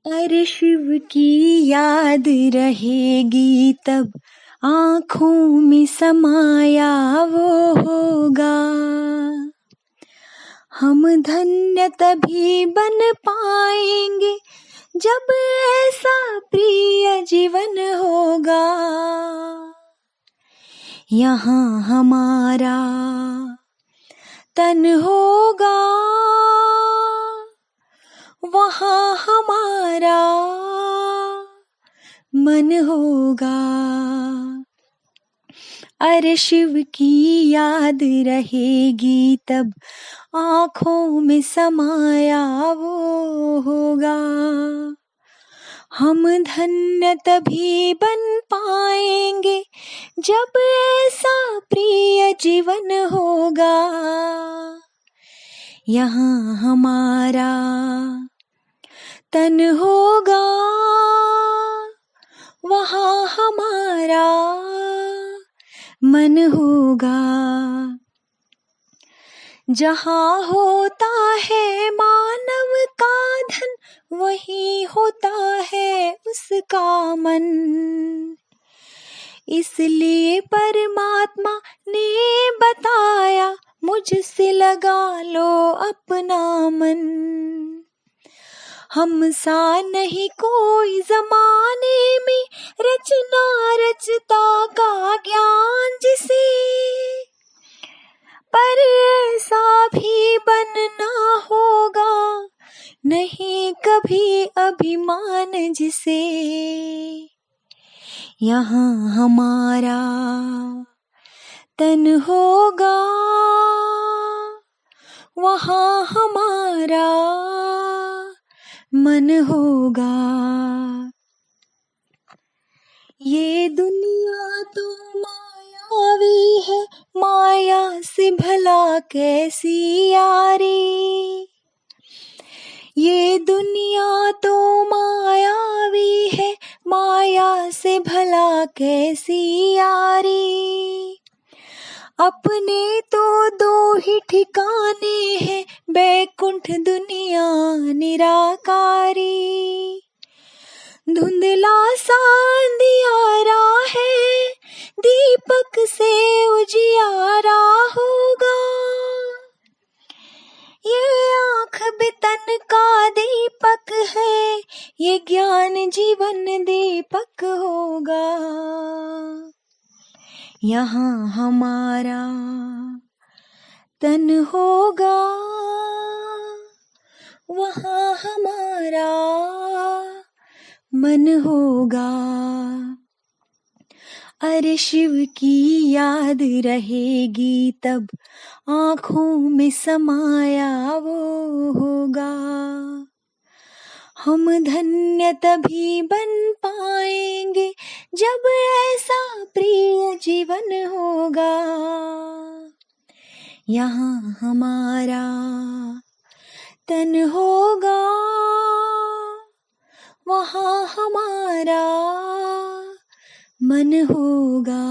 अरे शिव की याद रहेगी तब आँखों में समाया वो होगा। हम धन्य तभी बन पाएंगे जब ऐसा प्रिय जीवन होगा। यहाँ हमारा तन होगा, वहाँ हमारा मन होगा। अरे शिव की याद रहेगी तब आँखों में समाया वो होगा। हम धन्य तभी बन पाएंगे जब ऐसा प्रिय जीवन होगा। यहाँ हमारा तन होगा, वहाँ हमारा मन होगा। जहाँ होता है मानव का धन, वहीं होता है उसका मन। इसलिए परमात्मा ने बताया, मुझसे लगा लो अपना मन। हम सा नहीं कोई जमाने में, रचना रचता का ज्ञान जिसे, पर ऐसा भी बनना होगा नहीं कभी अभिमान जिसे। यहाँ हमारा तन होगा, वहाँ हमारा मन होगा। ये दुनिया तो मायावी है, माया से भला कैसी यारी। ये दुनिया तो मायावी है, माया से भला कैसी यारी। अपने तो दो ही ठिकाने हैं, बैकुंठ दुनिया निराकारी। धुंधला सा अंधियारा है, दीपक से उजियारा होगा। ये आँख भी तन का दीपक है, ये ज्ञान जीवन दीपक होगा। यहाँ हमारा तन होगा, वहाँ हमारा मन होगा। अरे शिव की याद रहेगी तब आँखों में समाया वो होगा। हम धन्य तभी बन पाएंगे जब ऐसा प्रिय जीवन होगा। यहाँ हमारा तन होगा, वहाँ हमारा मन होगा।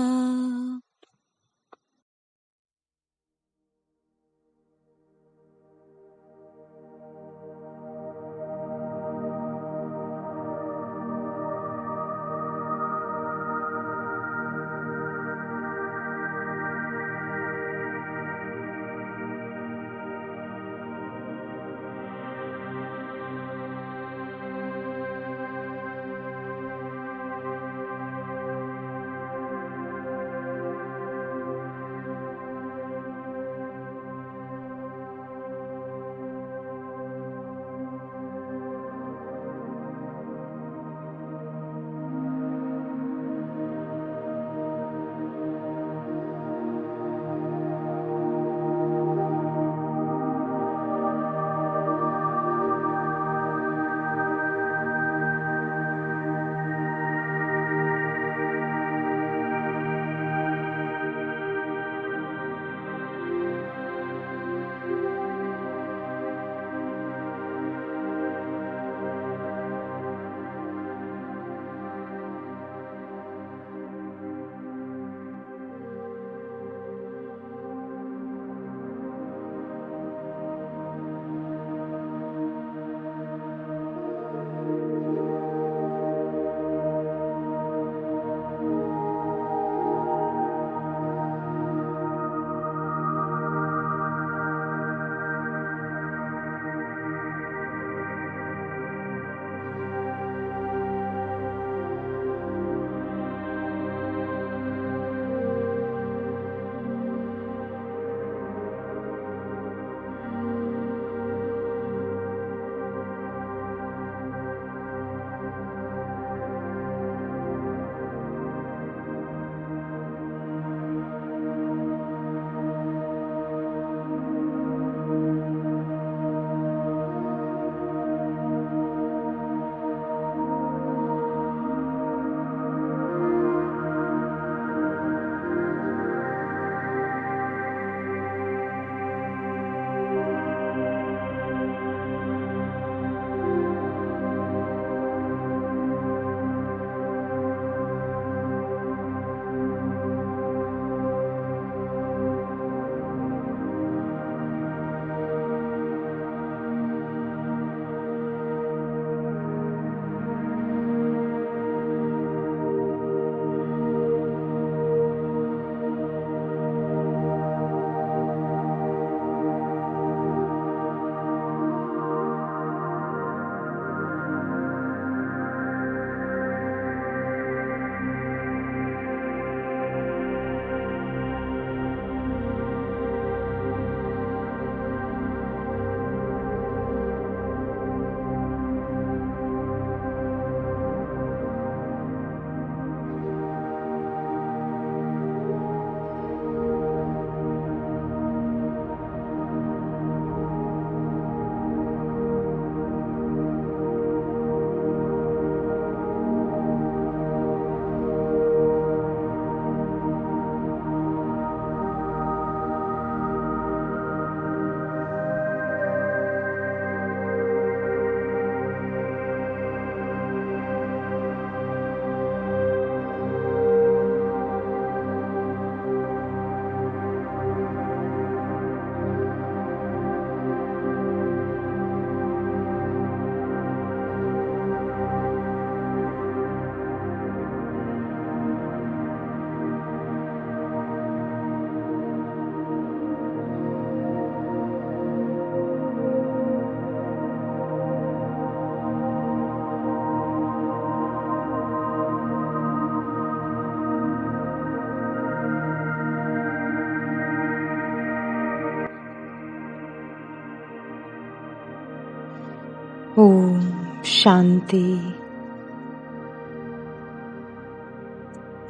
ओम शांति।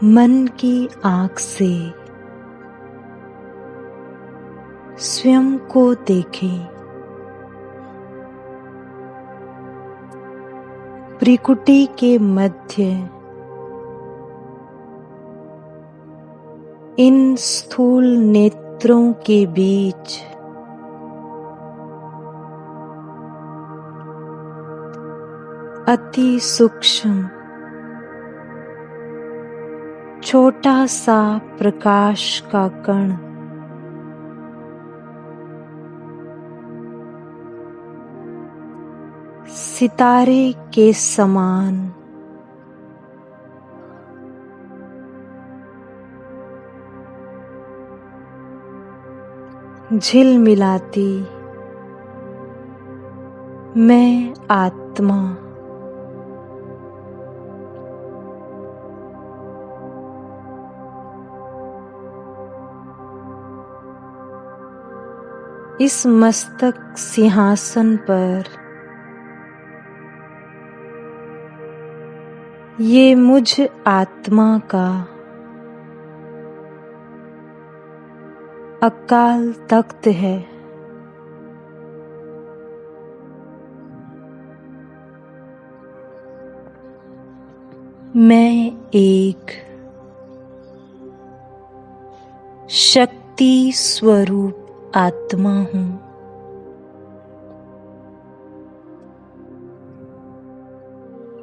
मन की आँख से स्वयं को देखें। भ्रिकुटी के मध्य इन स्थूल नेत्रों के बीच अति सूक्ष्म छोटा सा प्रकाश का कण सितारे के समान झिलमिलाती मैं आत्मा इस मस्तक सिंहासन पर ये मुझ आत्मा का अकाल तख्त है। मैं एक शक्ति स्वरूप आत्मा हूँ।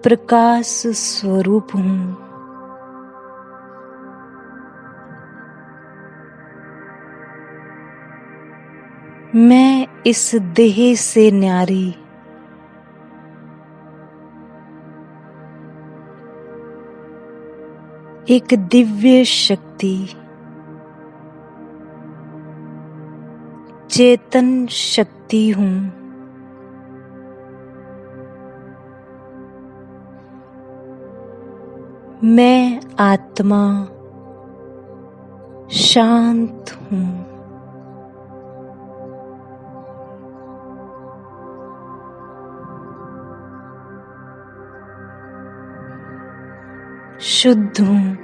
प्रकाश स्वरूप हूँ। मैं इस देह से न्यारी एक दिव्य शक्ति चेतन शक्ति हूँ। मैं आत्मा शांत हूँ। शुद्ध हूँ।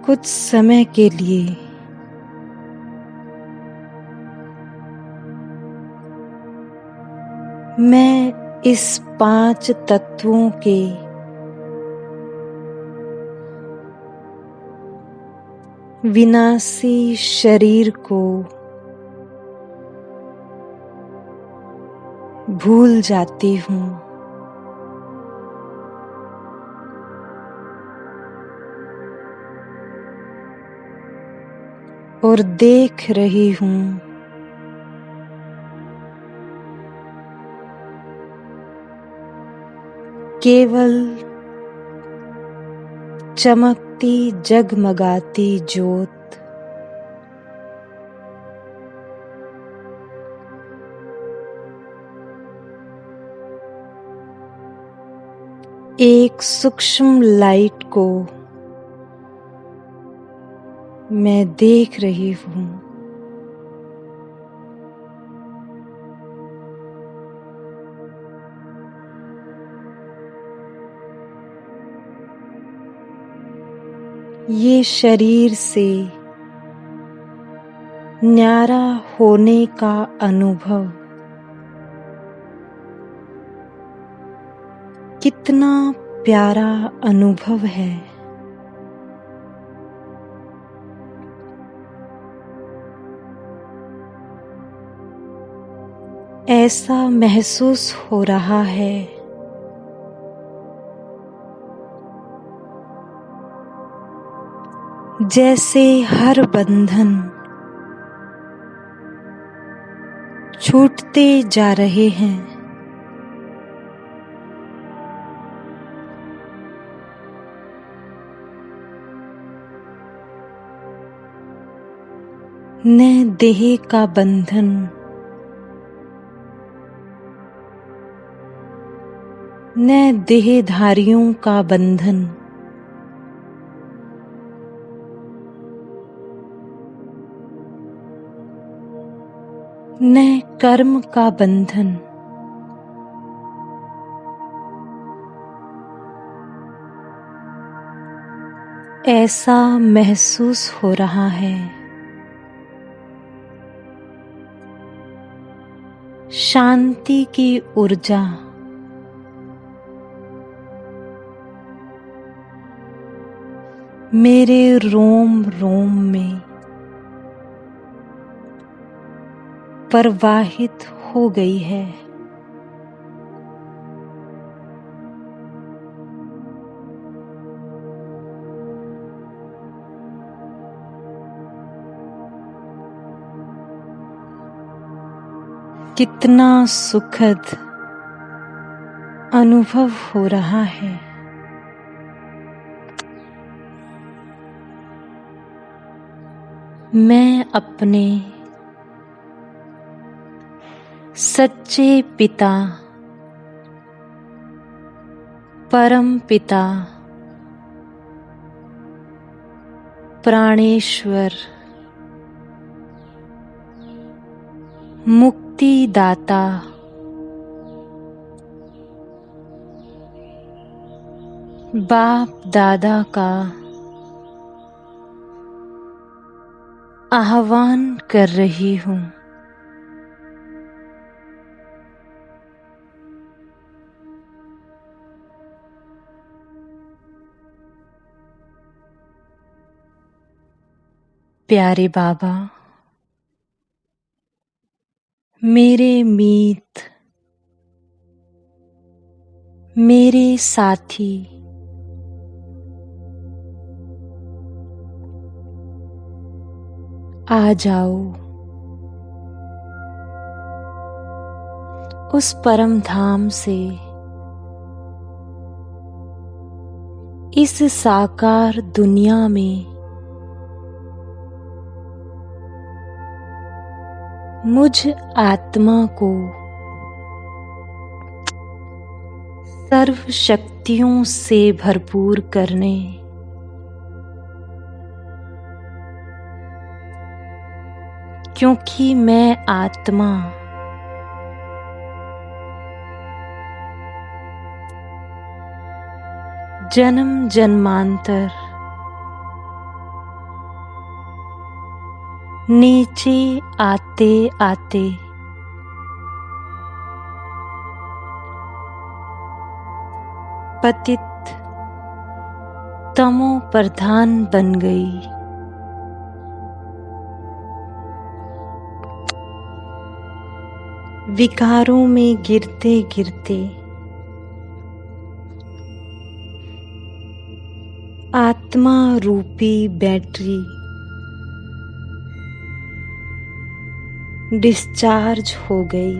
कुछ समय के लिए मैं इस 5 तत्वों के विनाशी शरीर को भूल जाती हूँ। और देख रही हूँ केवल चमकती जगमगाती ज्योत। एक सूक्ष्म लाइट को मैं देख रही हूँ। ये शरीर से न्यारा होने का अनुभव कितना प्यारा अनुभव है। ऐसा महसूस हो रहा है जैसे हर बंधन छूटते जा रहे हैं। न देह का बंधन, न देहधारियों का बंधन, न कर्म का बंधन, ऐसा महसूस हो रहा है। शांति की ऊर्जा मेरे रोम रोम में प्रवाहित हो गई है। कितना सुखद अनुभव हो रहा है। मैं अपने सच्चे पिता, परम पिता, प्राणेश्वर, मुक्तिदाता, बाप दादा का आह्वान कर रही हूँ। प्यारे बाबा, मेरे मीत, मेरे साथी, आ जाओ उस परम धाम से इस साकार दुनिया में मुझ आत्मा को सर्व शक्तियों से भरपूर करने, क्योंकि मैं आत्मा जन्म जन्मांतर नीचे आते आते पतित तमो प्रधान बन गई। विकारों में गिरते गिरते आत्मा रूपी बैटरी डिस्चार्ज हो गई।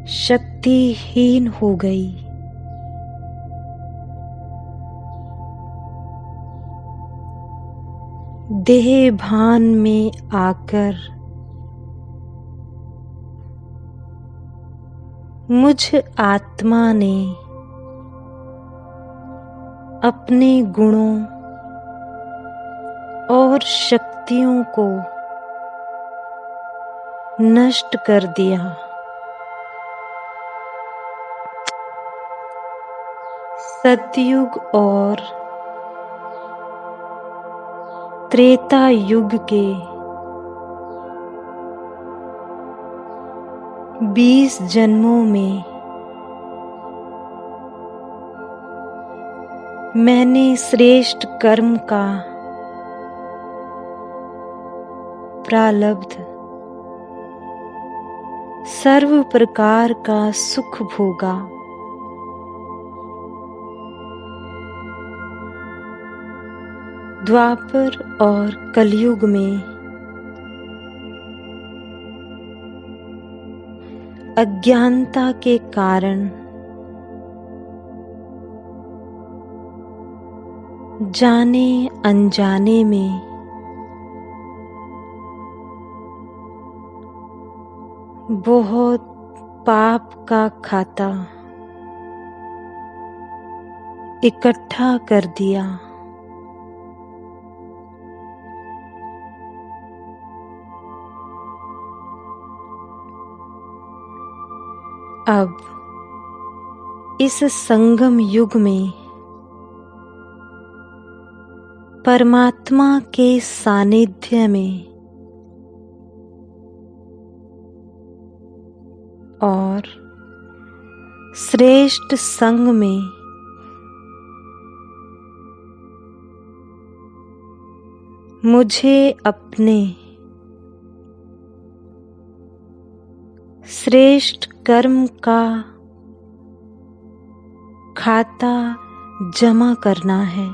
शक्तिहीन हो गई। देह भान में आकर मुझ आत्मा ने अपने गुणों और शक्तियों को नष्ट कर दिया। सतयुग और त्रेता युग के 20 जन्मों में मैंने श्रेष्ठ कर्म का प्रारब्ध सर्व प्रकार का सुख भोगा। द्वापर और कलयुग में अज्ञानता के कारण जाने अनजाने में बहुत पाप का खाता इकट्ठा कर दिया। अब इस संगम युग में परमात्मा के सानिध्य में और श्रेष्ठ संग में मुझे अपने श्रेष्ठ कर्म का खाता जमा करना है।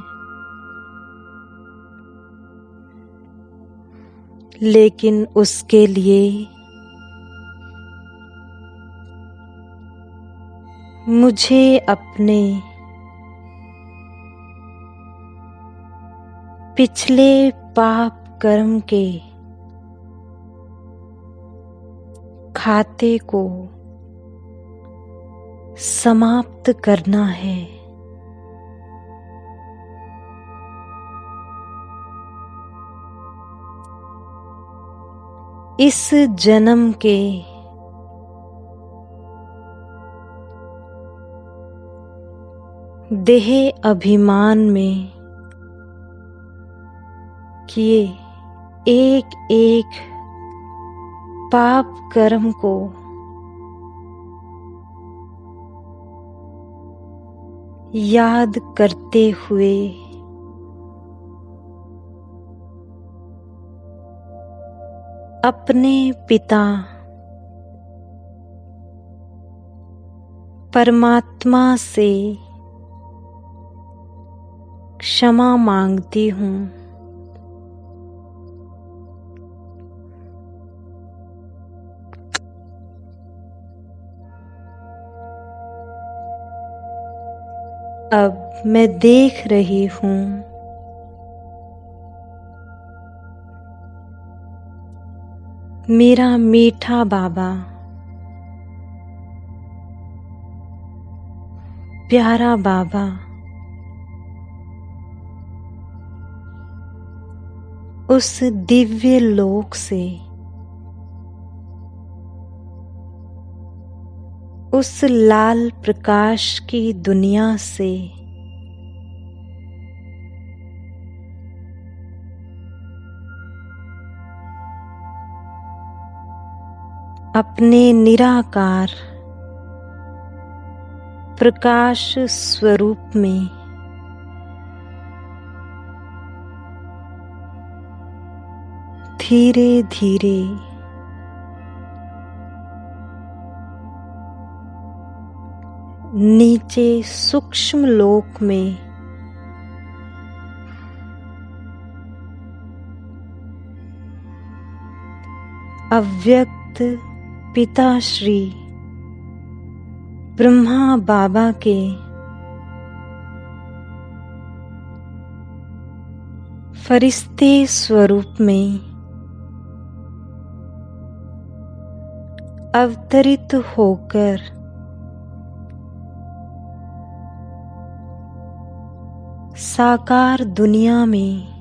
लेकिन उसके लिए मुझे अपने पिछले पाप कर्म के खाते को समाप्त करना है। इस जन्म के देह अभिमान में किए एक एक पाप कर्म को याद करते हुए अपने पिता परमात्मा से क्षमा मांगती हूँ। अब मैं देख रही हूँ मेरा मीठा बाबा, प्यारा बाबा उस दिव्य लोक से, उस लाल प्रकाश की दुनिया से अपने निराकार प्रकाश स्वरूप में धीरे धीरे नीचे सूक्ष्म लोक में अव्यक्त पिता श्री ब्रह्मा बाबा के फरिश्ते स्वरूप में अवतरित होकर साकार दुनिया में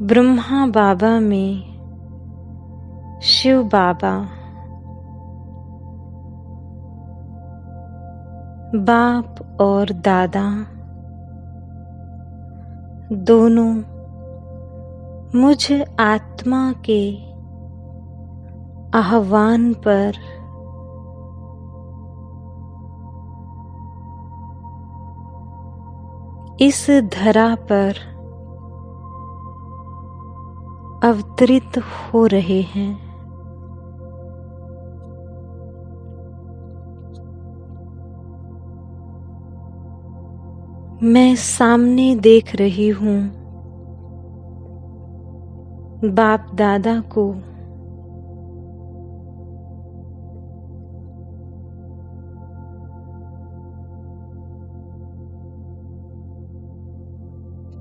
ब्रह्मा बाबा में शिव बाबा, बाप और दादा दोनों मुझ आत्मा के आह्वान पर इस धरा पर अवतरित हो रहे हैं। मैं सामने देख रही हूँ बाप दादा को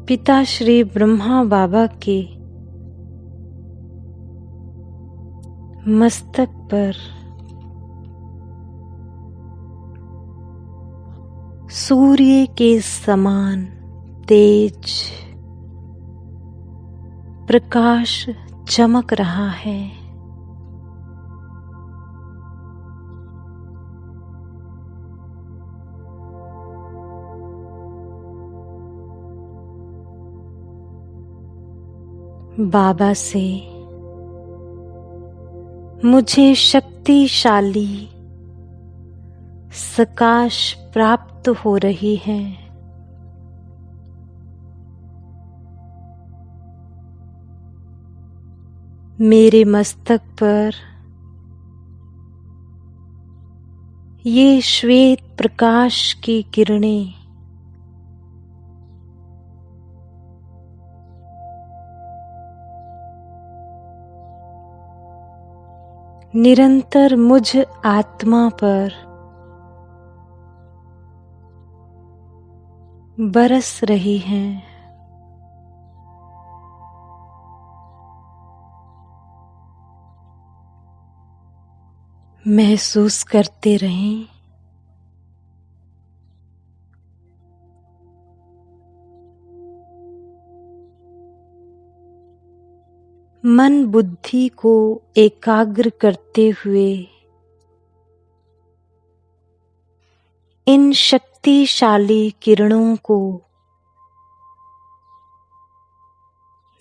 पिता श्री ब्रह्मा बाबा के मस्तक पर सूर्य के समान तेज प्रकाश चमक रहा है। बाबा से मुझे शक्तिशाली सकाश प्राप्त हो रही है। मेरे मस्तक पर ये श्वेत प्रकाश की किरणें निरंतर मुझ आत्मा पर बरस रही हैं। महसूस करते रहें। मन बुद्धि को एकाग्र करते हुए इन शक्तिशाली किरणों को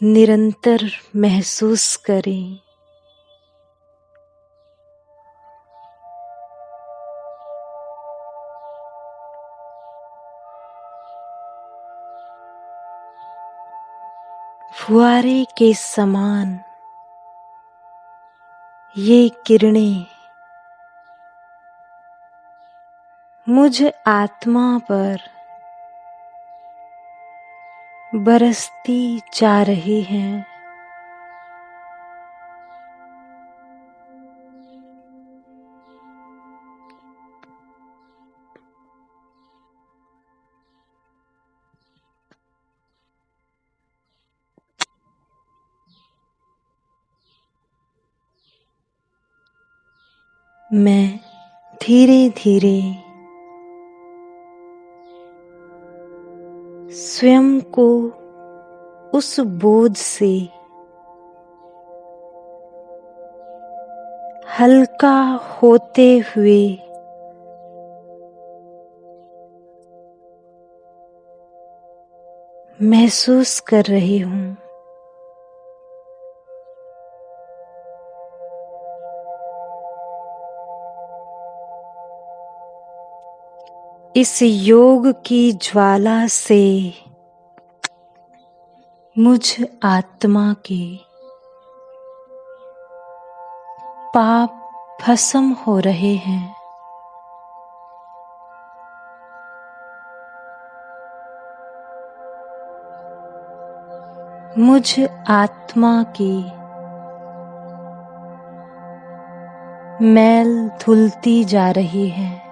निरंतर महसूस करें। फुहारे के समान ये किरणें मुझ आत्मा पर बरसती जा रही हैं। मैं धीरे धीरे स्वयं को उस बोझ से हल्का होते हुए महसूस कर रही हूँ। इस योग की ज्वाला से मुझ आत्मा के पाप भस्म हो रहे हैं। मुझ आत्मा की मैल धुलती जा रही है।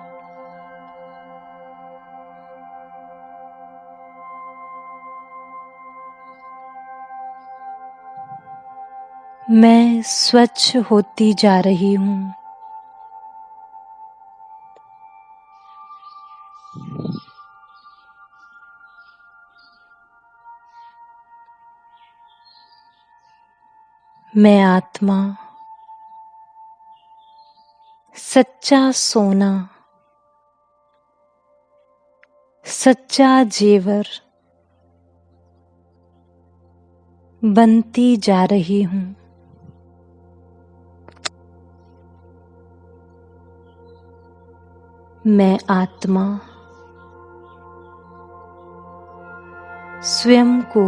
मैं स्वच्छ होती जा रही हूँ। मैं आत्मा सच्चा सोना, सच्चा जेवर बनती जा रही हूँ। मैं आत्मा स्वयं को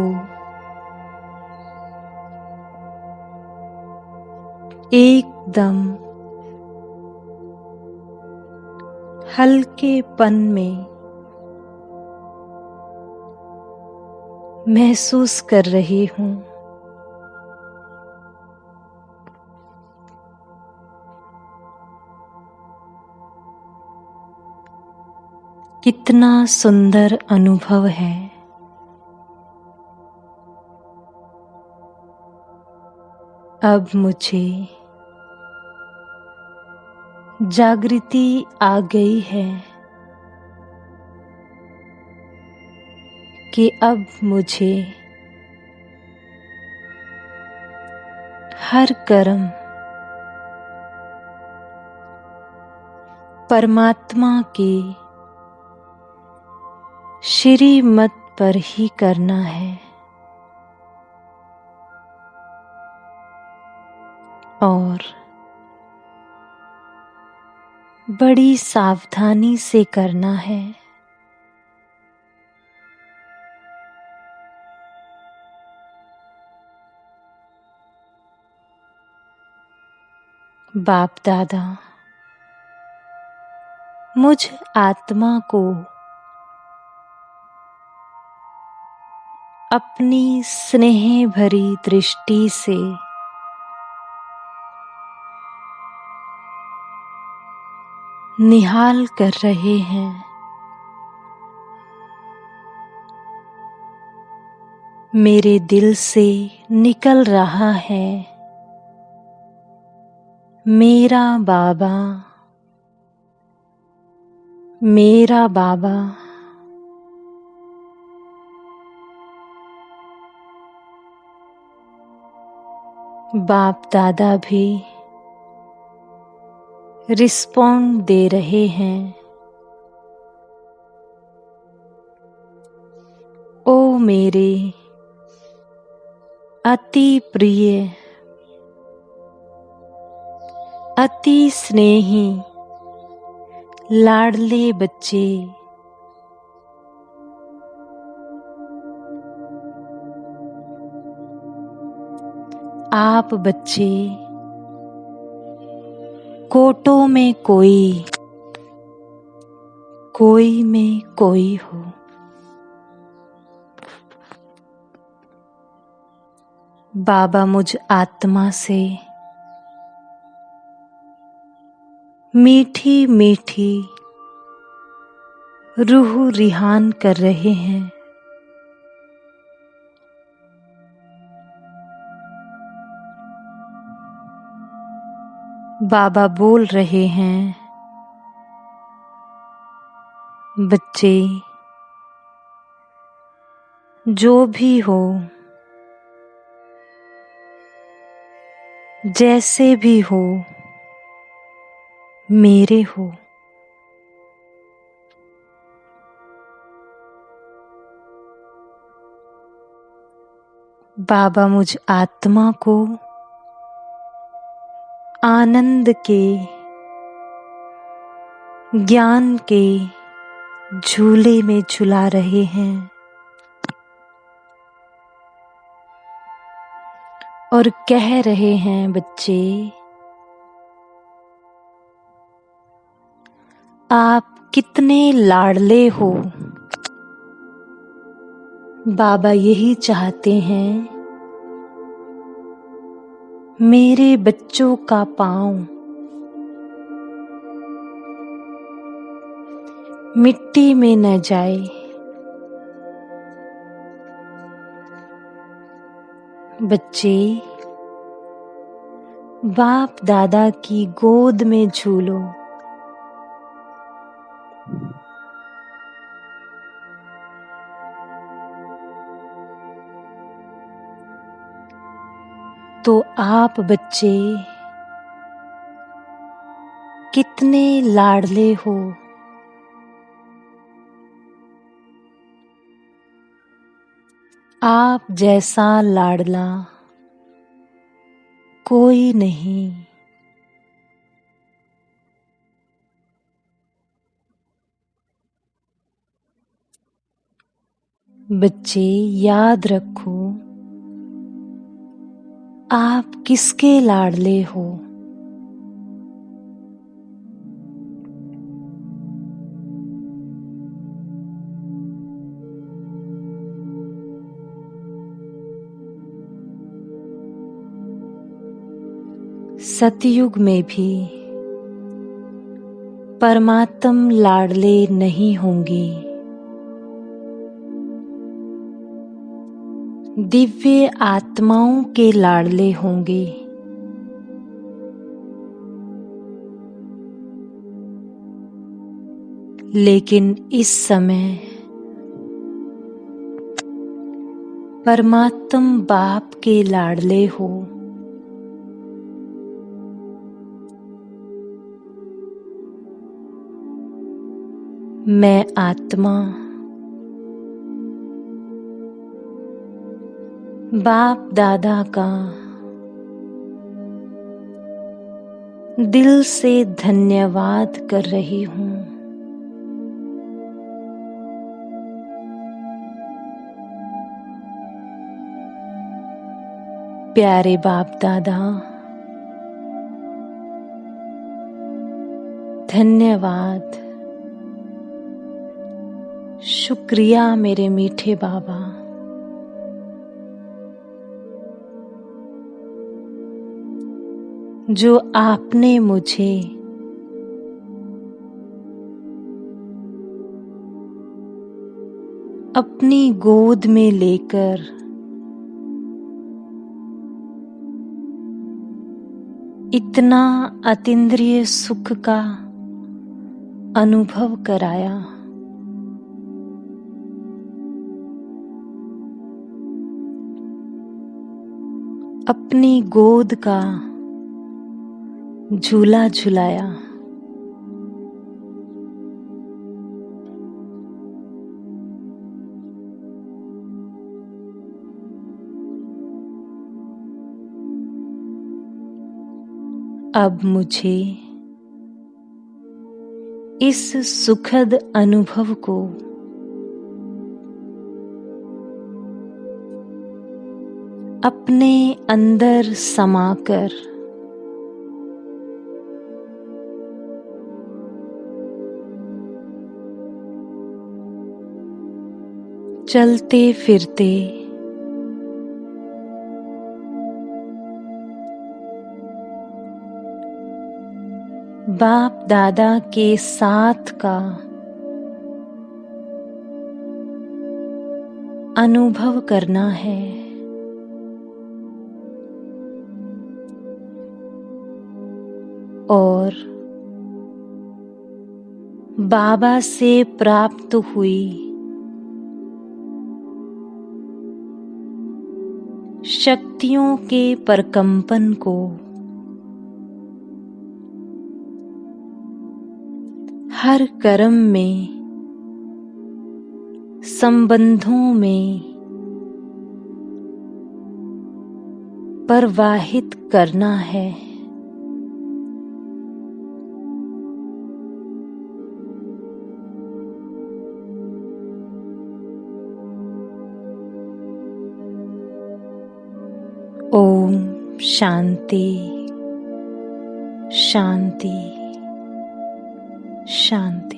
एकदम हल्केपन में महसूस कर रही हूँ। कितना सुंदर अनुभव है। अब मुझे जागृति आ गई है कि अब मुझे हर कर्म परमात्मा के श्रीमत पर ही करना है और बड़ी सावधानी से करना है। बाप दादा मुझ आत्मा को अपनी स्नेह भरी दृष्टि से निहाल कर रहे हैं। मेरे दिल से निकल रहा है मेरा बाबा, मेरा बाबा। बाप दादा भी रिस्पॉन्ड दे रहे हैं। ओ मेरे अति प्रिय, अति स्नेही लाडले बच्चे, आप बच्चे कोटों में कोई, कोई में कोई हो। बाबा मुझ आत्मा से मीठी मीठी रूह रिहान कर रहे हैं। बाबा बोल रहे हैं, बच्चे जो भी हो, जैसे भी हो, मेरे हो। बाबा मुझ आत्मा को आनंद के, ज्ञान के झूले में झुला रहे हैं और कह रहे हैं, बच्चे आप कितने लाडले हो। बाबा यही चाहते हैं मेरे बच्चों का पांव मिट्टी में न जाए। बच्चे बाप दादा की गोद में झूलो। तो आप बच्चे कितने लाडले हो। आप जैसा लाडला कोई नहीं। बच्चे याद रखो, आप किसके लाडले हो। सतयुग में भी परमात्म लाडले नहीं होंगे। दिव्य आत्माओं के लाडले होंगे। लेकिन इस समय परमात्म बाप के लाडले हो। मैं आत्मा बाप दादा का दिल से धन्यवाद कर रही हूँ। प्यारे बाप दादा, धन्यवाद, शुक्रिया मेरे मीठे बाबा। जो आपने मुझे अपनी गोद में लेकर इतना अतीन्द्रिय सुख का अनुभव कराया। अपनी गोद का झूला झुलाया। अब मुझे इस सुखद अनुभव को अपने अंदर समाकर चलते फिरते बाप दादा के साथ का अनुभव करना है। और बाबा से प्राप्त हुई शक्तियों के प्रकंपन को हर कर्म में, संबंधों में प्रवाहित करना है। ओम शांति शांति शांति।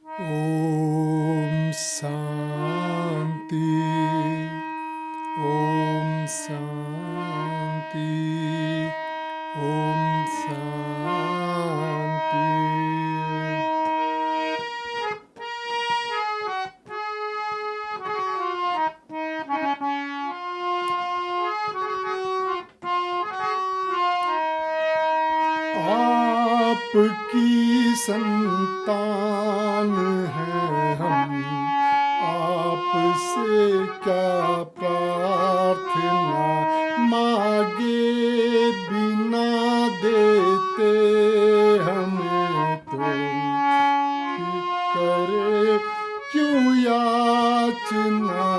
ओम शांति, ओम शांति, ओम शांति। आपकी संतान हैं हम, आपसे क्या प्रार्थना मांगे, बिना देते हमें तो करे क्यों याचना,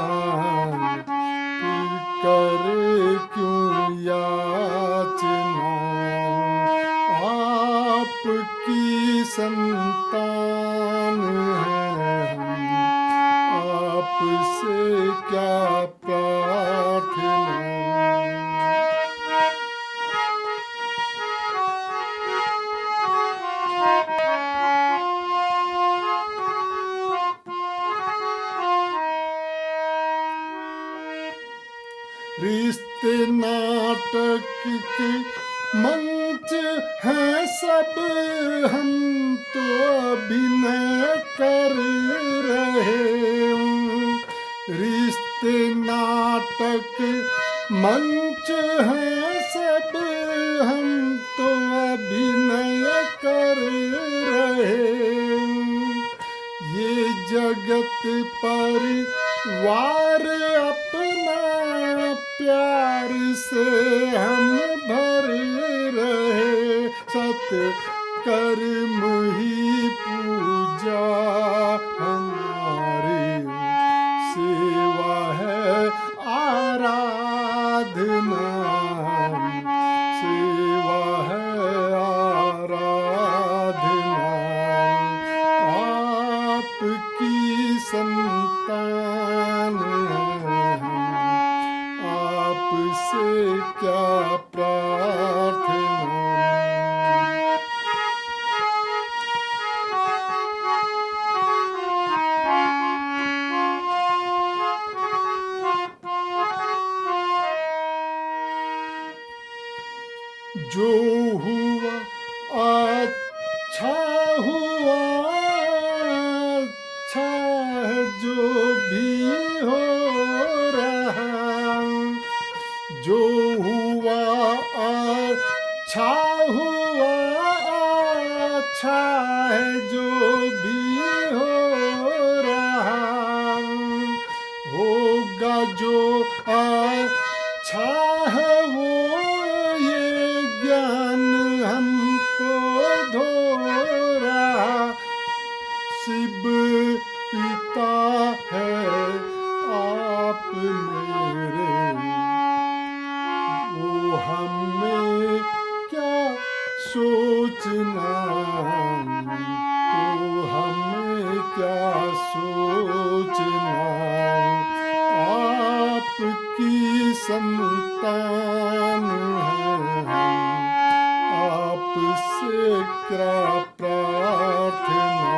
करे क्यों याचना। आपकी संतान हैं हम, आपसे क्या प्रार्थना। रिश्ते नाटक के मंच हैं सब, हम तो अभिनय कर रहे हैं। रिश्ते नाटक मंच हैं सब, हम तो अभिनय कर रहे हैं। ये जगत परिवार अपना प्यार से हम भर रहे। सत्कर्म ही पूजा हमारी, सेवा है आराधना, सेवा है आराधना। आपकी संतान हैं हम, आपसे क्या प्रार्थना। जो हुआ अच्छा हुआ, अच्छा है जो भी हो रहा। जो हुआ अच्छा हुआ, अच्छा है जो भी हो रहा। होगा जो अच्छा है वो, ये ज्ञान हमको धो रहा। शिव पिता है आप मेरे, वो हमें क्या सोचना, तो हमें क्या सोचना। आपकी संतान हैं हम, आपसे क्या प्रार्थना।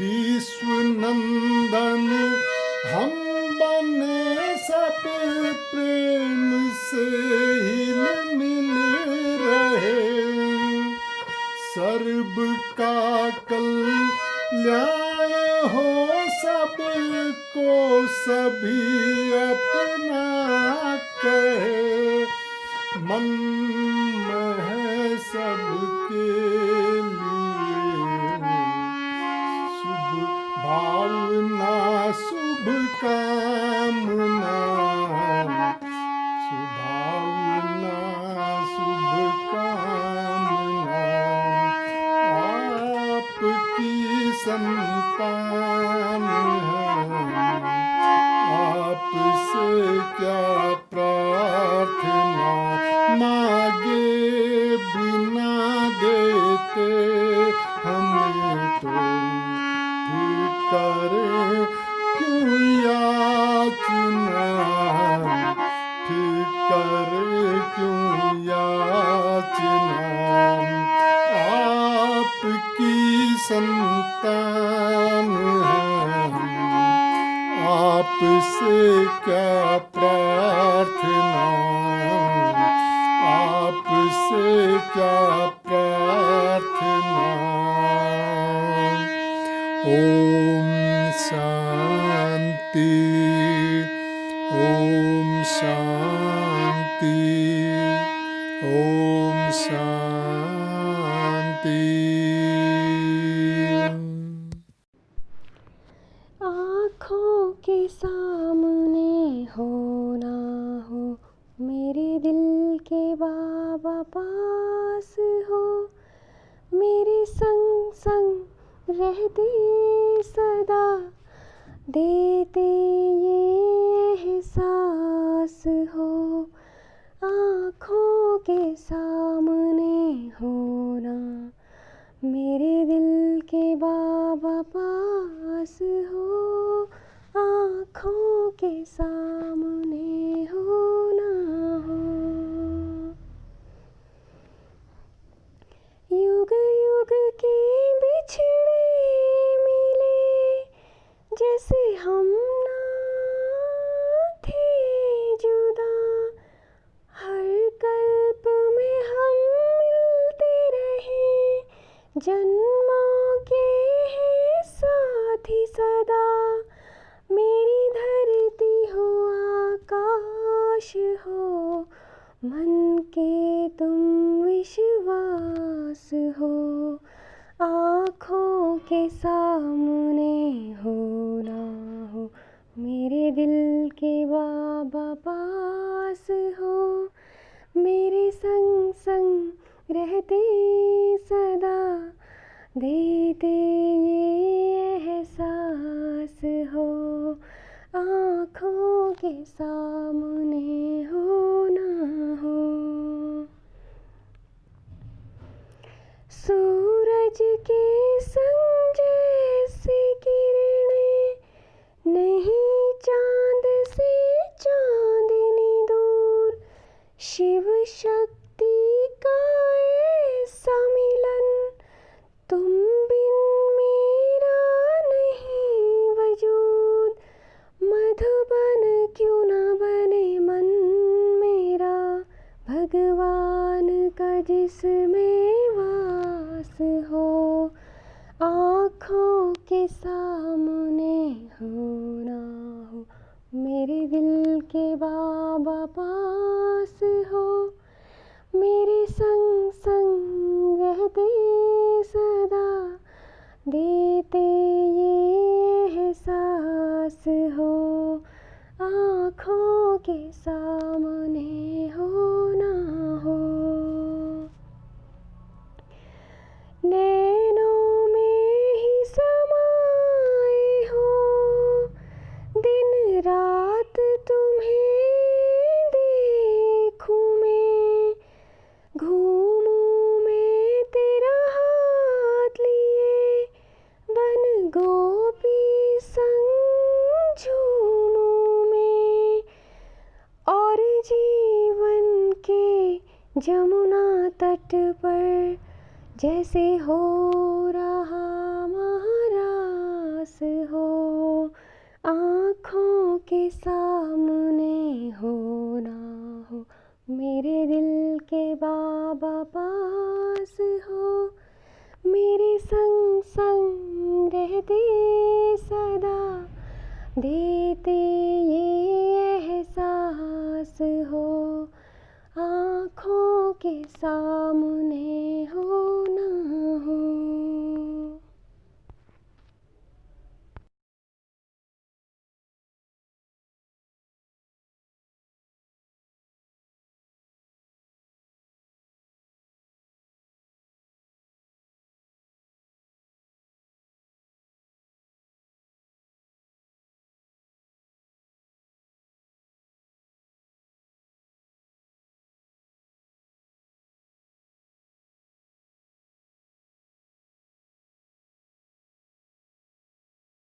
विश्व नंदन हम बने सब, प्रेम से हिल मिल रहे। सर्व का कल्याण हो सबको, सभी अपना कहे। मन में है सबके लिए शुभ भावना, शुभ कामना, सुभावना, शुभ कामना। आपकी संतान हैं, आपसे क्या प्रार्थना। मांगे बिना देते हमें तो, फिर करे क्यों याचना, फिर करे क्यों याचना। आपकी संतान हैं हम, आपसे क्या प्रार्थना, आपसे क्या प्रार्थना। ओम शांति, ओम शांति, ओम शांति। आँखों के सामने हो ना हो, मेरे दिल के बाबा पास हो। मेरे संग संग रहते सदा, देते ये एहसास हो। आँखों के सामने हो ना, मेरे दिल के बाबा पास हो। आँखों के सामने हो ना हो। जन्मों के हैं साथी सदा, मेरी धरती हो आकाश हो, मन के तुम विश्वास हो, आँखों के सामने हो ना हो, मेरे दिल के बाबा पास हो, मेरे संग संग रहते सदा, देते ये एहसास हो, आँखों के सामने हो ना हो। सूरज के संग जैसी किरणें, नहीं चांद से चांदनी दूर, शिव शक्ति का ऐसा मिलन, तुम बिन मेरा नहीं वजूद, मधुबन क्यों ना बने मन मेरा, भगवान का जिसमें वास हो, आँखों के सामने हो ना हो, मेरे दिल के बाबा पास हो, मेरे संग संग रहते सदा, देते ये एहसास हो, आँखों के सामने हो ना हो। नैनों में ही समाए हो, दिन रात तुम्हें देखूं मैं, घूमूं मैं तेरा हाथ लिए, बन गोपी संग झूमूं मैं, और जीवन के जमुना तट पर जैसे हो रहा महारास हो, आँखों के सामने हो ना हो, मेरे दिल के बाबा पास हो, मेरे संग संग रहते सदा, देते ये एहसास हो, आँखों के सामने